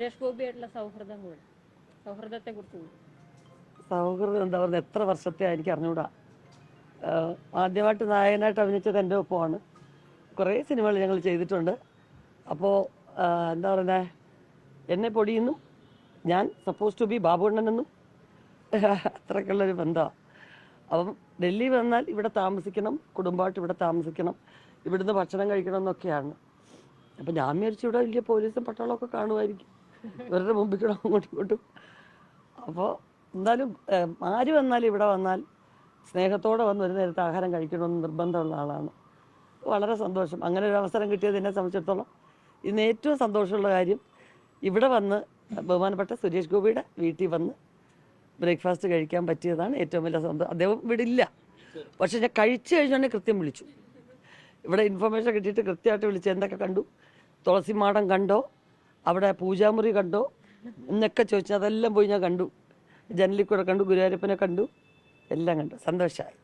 സുരേഷ് ഗോപിയായിട്ടുള്ള സൗഹൃദത്തെ കുറിച്ച് സൗഹൃദം എന്താ പറയുക, എത്ര വർഷത്തെ എനിക്ക് അറിഞ്ഞുകൂടാ. ആദ്യമായിട്ട് നായകനായിട്ട് അഭിനയിച്ചത് എൻ്റെ ഒപ്പമാണ്. കുറേ സിനിമകൾ ഞങ്ങൾ ചെയ്തിട്ടുണ്ട്. അപ്പോൾ എന്താ പറയുന്നത്, എന്നെ പൊടിയെന്നും ഞാൻ സപ്പോസ് ടു ബി ബാബുണ്ണനെന്നും അത്രയ്ക്കുള്ളൊരു ബന്ധമാണ്. അപ്പം ഡൽഹി വന്നാൽ ഇവിടെ താമസിക്കണം, കുടുംബമായിട്ട് ഇവിടെ താമസിക്കണം, ഇവിടുന്ന് ഭക്ഷണം കഴിക്കണം എന്നൊക്കെയാണ്. അപ്പം ഞാൻ വിചാരിച്ചു ഇവിടെ വലിയ പോലീസും പട്ടാളമൊക്കെ കാണുമായിരിക്കും, ഇവരുടെ മുമ്പിൽ കൂടെ അങ്ങോട്ടും ഇങ്ങോട്ടും. അപ്പോൾ എന്തായാലും ആര് വന്നാലും ഇവിടെ വന്നാൽ സ്നേഹത്തോടെ വന്ന് ഒരു നേരത്തെ ആഹാരം കഴിക്കണമെന്ന് നിർബന്ധമുള്ള ആളാണ്. വളരെ സന്തോഷം, അങ്ങനെ ഒരു അവസരം കിട്ടിയത് എന്നെ സംബന്ധിച്ചിടത്തോളം ഇന്ന് ഏറ്റവും സന്തോഷമുള്ള കാര്യം ഇവിടെ വന്ന് ബഹുമാനപ്പെട്ട സുരേഷ് ഗോപിയുടെ വീട്ടിൽ വന്ന് ബ്രേക്ക്ഫാസ്റ്റ് കഴിക്കാൻ പറ്റിയതാണ് ഏറ്റവും വലിയ സന്തോഷം. അദ്ദേഹം ഇവിടെ ഇല്ല, പക്ഷെ ഞാൻ കഴിച്ചു കഴിഞ്ഞാൽ കൃത്യം വിളിച്ചു. ഇവിടെ ഇൻഫർമേഷൻ കിട്ടിയിട്ട് കൃത്യമായിട്ട് വിളിച്ച് എന്തൊക്കെ കണ്ടു, തുളസിമാടം കണ്ടോ, അവിടെ പൂജാമുറി കണ്ടോ എന്നൊക്കെ ചോദിച്ചാൽ അതെല്ലാം പോയി ഞാൻ കണ്ടു. ജനലിൽ കൂടെ കണ്ടു, ഗുരുവായൂരപ്പനെ കണ്ടു, എല്ലാം കണ്ടു. സന്തോഷമായി.